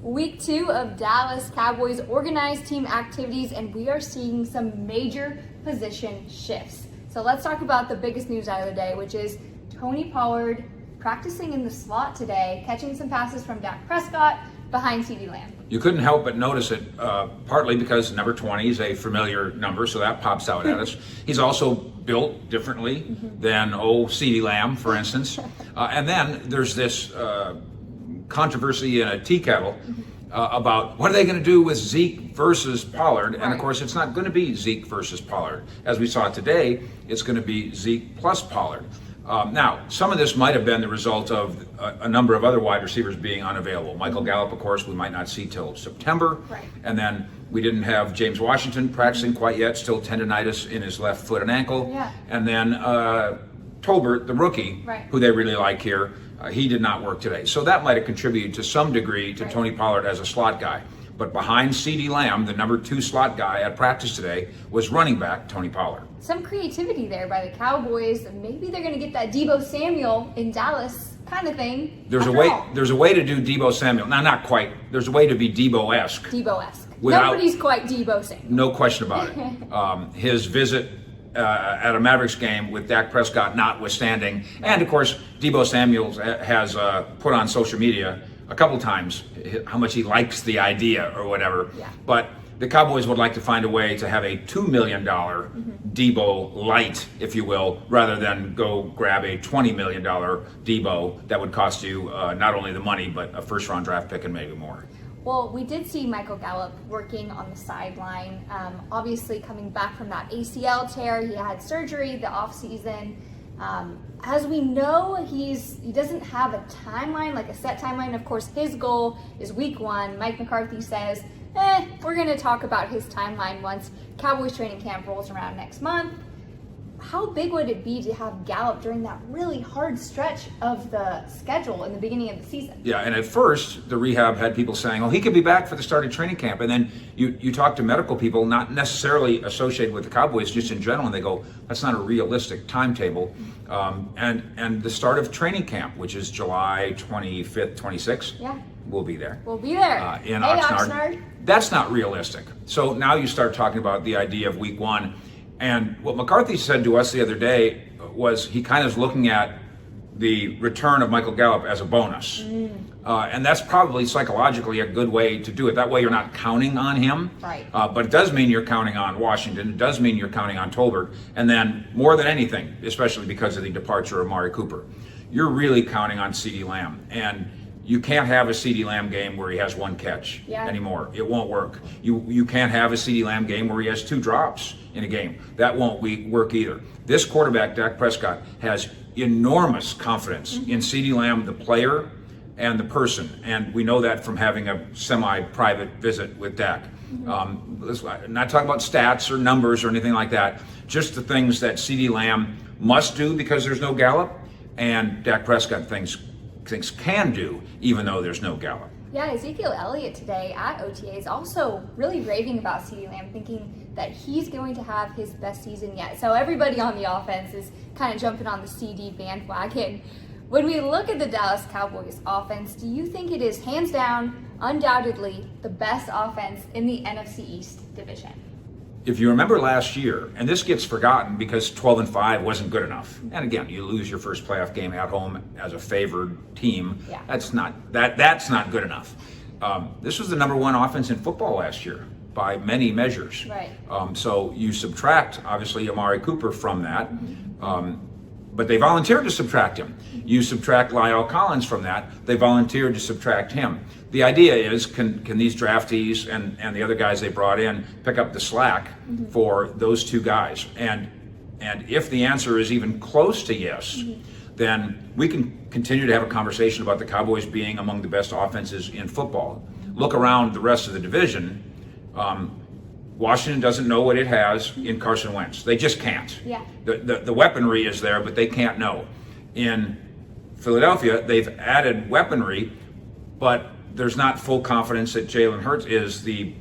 Week 2 of Dallas Cowboys organized team activities, and we are seeing some major position shifts. So let's talk about the biggest news out of the day, which is Tony Pollard practicing in the slot today, catching some passes from Dak Prescott behind CeeDee Lamb. You couldn't help but notice it, partly because number 20 is a familiar number, so that pops out at us. He's also built differently than, CeeDee Lamb, for instance. And then there's this controversy in a tea kettle about what are they going to do with Zeke versus Pollard. And of course, it's not going to be Zeke versus Pollard. As we saw today, it's going to be Zeke plus Pollard. Now, some of this might have been the result of a number of other wide receivers being unavailable. Michael Gallup, of course, we might not see till September. And then we didn't have James Washington practicing quite yet, still tendonitis in his left foot and ankle. And then Tolbert, the rookie, who they really like here, he did not work today. So that might have contributed to some degree to Tony Pollard as a slot guy. But behind CeeDee Lamb, the number 2 slot guy at practice today, was running back Tony Pollard. Some creativity there by the Cowboys. Maybe they're going to get that Deebo Samuel in Dallas kind of thing. There's a way to do Deebo Samuel. Now, not quite. There's a way to be Deebo-esque. Deebo-esque. Nobody's quite Deebo Samuel. No question about it. His visit at a Mavericks game with Dak Prescott notwithstanding, and of course, Deebo Samuel has put on social media a couple times how much he likes the idea or whatever. But the Cowboys would like to find a way to have a $2 million Deebo light, if you will, rather than go grab a $20 million Deebo that would cost you not only the money, but a first-round draft pick and maybe more. Well, we did see Michael Gallup working on the sideline, obviously coming back from that ACL tear. He had surgery the offseason. As we know, he doesn't have a timeline, like a set timeline. Of course, his goal is week 1. Mike McCarthy says, we're going to talk about his timeline once Cowboys training camp rolls around next month. How big would it be to have Gallup during that really hard stretch of the schedule in the beginning of the season? Yeah, and at first, the rehab had people saying, he could be back for the start of training camp. And then you talk to medical people, not necessarily associated with the Cowboys, just in general, and they go, that's not a realistic timetable. And the start of training camp, which is July 25th, 26th, we'll be there. We'll be there. In hey, Oxnard. That's not realistic. So now you start talking about the idea of week 1. And what McCarthy said to us the other day was he kind of is looking at the return of Michael Gallup as a bonus. And that's probably psychologically a good way to do it. That way you're not counting on him. But it does mean you're counting on Washington. It does mean you're counting on Tolbert. And then more than anything, especially because of the departure of Amari Cooper, you're really counting on CeeDee Lamb. And you can't have a CeeDee Lamb game where he has 1 catch anymore. It won't work. You can't have a CeeDee Lamb game where he has 2 drops in a game. That won't work either. This quarterback, Dak Prescott, has enormous confidence in CeeDee Lamb, the player, and the person. And we know that from having a semi-private visit with Dak. Let's not talk about stats or numbers or anything like that. Just the things that CeeDee Lamb must do because there's no Gallup, and Dak Prescott thinks can do, even though there's no Gallup. Yeah, Ezekiel Elliott today at OTAs also really raving about CeeDee Lamb, thinking that he's going to have his best season yet. So everybody on the offense is kind of jumping on the CD bandwagon. When we look at the Dallas Cowboys offense, do you think it is hands down, undoubtedly, the best offense in the NFC East division? If you remember last year, and this gets forgotten because 12-5 wasn't good enough. And again, you lose your first playoff game at home as a favored team. That's not good enough. This was the number 1 offense in football last year by many measures. So you subtract, obviously, Amari Cooper from that. But they volunteered to subtract him. You subtract Lyle Collins from that, they volunteered to subtract him. The idea is, can these draftees and the other guys they brought in pick up the slack for those 2 guys? And if the answer is even close to yes, then we can continue to have a conversation about the Cowboys being among the best offenses in football. Look around the rest of the division. Washington doesn't know what it has in Carson Wentz. They just can't. The weaponry is there, but they can't know. In Philadelphia, they've added weaponry, but there's not full confidence that Jalen Hurts is the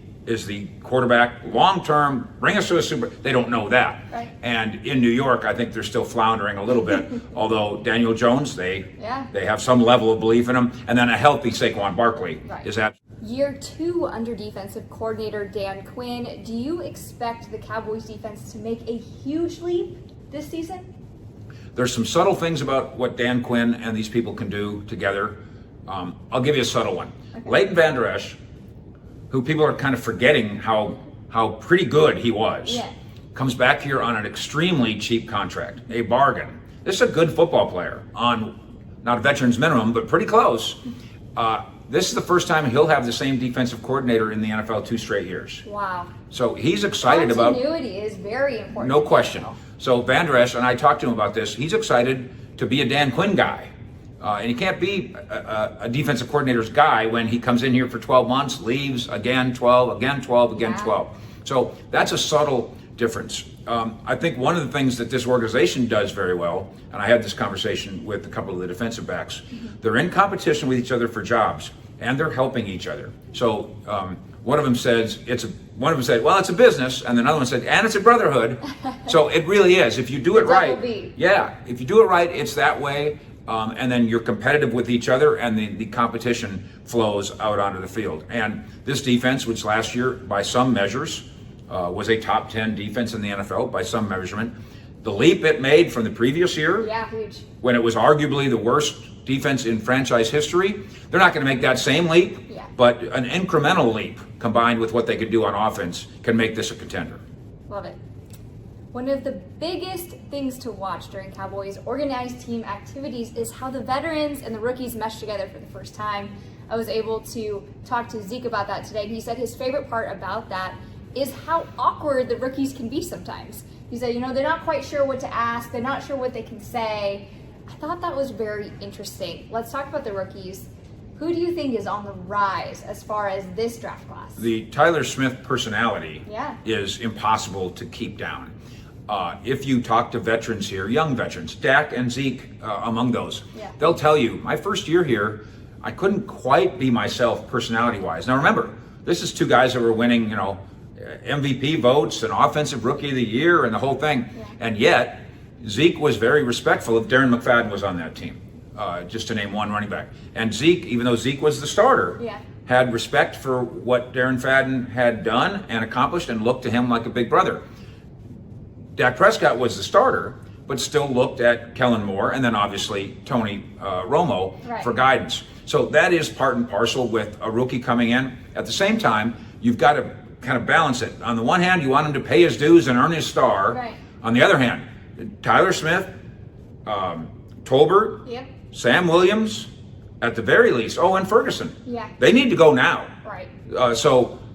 quarterback long-term, bring us to a Super. They don't know that. And in New York, I think they're still floundering a little bit, although Daniel Jones, they have some level of belief in him. And then a healthy Saquon Barkley is absolutely Year 2 under defensive coordinator Dan Quinn. Do you expect the Cowboys defense to make a huge leap this season? There's some subtle things about what Dan Quinn and these people can do together. I'll give you a subtle one. Okay. Leighton Vander Esch, who people are kind of forgetting how pretty good he was, comes back here on an extremely cheap contract, a bargain. This is a good football player on not a veteran's minimum, but pretty close. This is the first time he'll have the same defensive coordinator in the NFL 2 straight years. Wow. So he's excited about... Continuity is very important. No question. So Vander Esch, and I talked to him about this, he's excited to be a Dan Quinn guy. And he can't be a defensive coordinator's guy when he comes in here for 12 months, leaves, again 12, again 12, again 12. So that's a subtle difference. I think one of the things that this organization does very well, and I had this conversation with a couple of the defensive backs, they're in competition with each other for jobs, and they're helping each other. So one of them says well, it's a business, and another one said, and it's a brotherhood. So it really is. If you do it right, if you do it right, it's that way. And then you're competitive with each other, and the competition flows out onto the field. And this defense, which last year, by some measures, was a top 10 defense in the NFL, by some measurement, the leap it made from the previous year, huge, when it was arguably the worst defense in franchise history, they're not going to make that same leap, but an incremental leap combined with what they could do on offense can make this a contender. Love it. One of the biggest things to watch during Cowboys organized team activities is how the veterans and the rookies mesh together for the first time. I was able to talk to Zeke about that today. He said his favorite part about that is how awkward the rookies can be sometimes. He said, they're not quite sure what to ask. They're not sure what they can say. I thought that was very interesting. Let's talk about the rookies. Who do you think is on the rise as far as this draft class? The Tyler Smith personality is impossible to keep down. If you talk to veterans here, young veterans, Dak and Zeke among those, they'll tell you, my first year here, I couldn't quite be myself personality-wise. Now remember, this is 2 guys that were winning, MVP votes and Offensive Rookie of the Year and the whole thing. And yet, Zeke was very respectful of Darren McFadden was on that team, just to name one running back. And Zeke, even though Zeke was the starter, had respect for what Darren McFadden had done and accomplished and looked to him like a big brother. Dak Prescott was the starter, but still looked at Kellen Moore and then obviously Tony Romo for guidance. So that is part and parcel with a rookie coming in. At the same time, you've got to kind of balance it. On the one hand, you want him to pay his dues and earn his star. On the other hand, Tyler Smith, Tolbert, Sam Williams, at the very least, and Ferguson. They need to go now.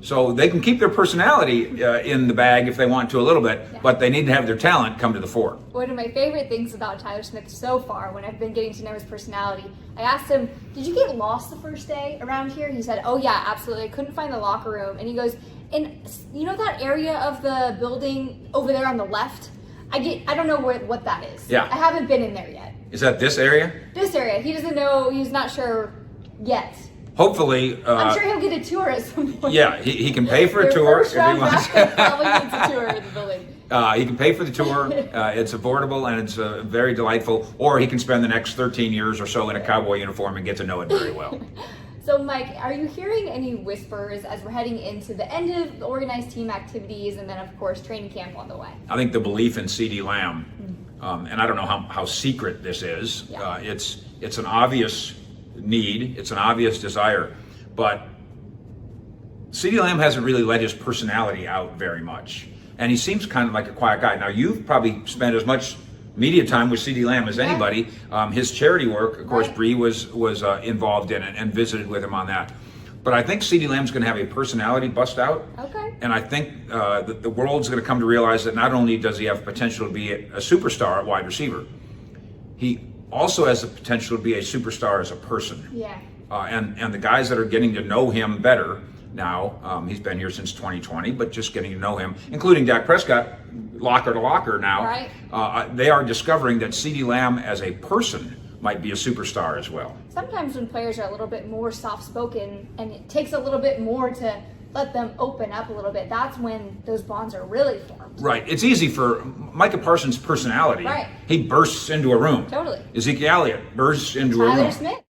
So they can keep their personality in the bag if they want to a little bit, but they need to have their talent come to the fore. One of my favorite things about Tyler Smith so far, when I've been getting to know his personality, I asked him, did you get lost the first day around here? He said, oh yeah, absolutely. I couldn't find the locker room. And he goes, and that area of the building over there on the left? I don't know what that is. I haven't been in there yet. Is that this area? This area. He doesn't know. He's not sure yet. Hopefully, I'm sure he'll get a tour at some point. He can pay for a tour if he wants. Probably needs a tour of the building. He can pay for the tour. It's affordable and it's very delightful. Or he can spend the next 13 years or so in a Cowboy uniform and get to know it very well. So, Mike, are you hearing any whispers as we're heading into the end of the organized team activities and then, of course, training camp on the way? I think the belief in CeeDee Lamb, and I don't know how secret this is. It's an obvious need. It's an obvious desire. But CeeDee Lamb hasn't really let his personality out very much. And he seems kind of like a quiet guy. Now, you've probably spent as much media time with CeeDee Lamb as anybody. His charity work, of course, Bree was involved in it and visited with him on that. But I think CeeDee Lamb's going to have a personality bust out. And I think that the world's going to come to realize that not only does he have potential to be a superstar at wide receiver, he also has the potential to be a superstar as a person. And the guys that are getting to know him better now, he's been here since 2020, but just getting to know him, including Dak Prescott, locker to locker now, they are discovering that CeeDee Lamb as a person might be a superstar as well. Sometimes when players are a little bit more soft-spoken and it takes a little bit more to let them open up a little bit, that's when those bonds are really formed. It's easy for Micah Parsons' personality. He bursts into a room. Ezekiel Elliott bursts into a room. Tyler Smith.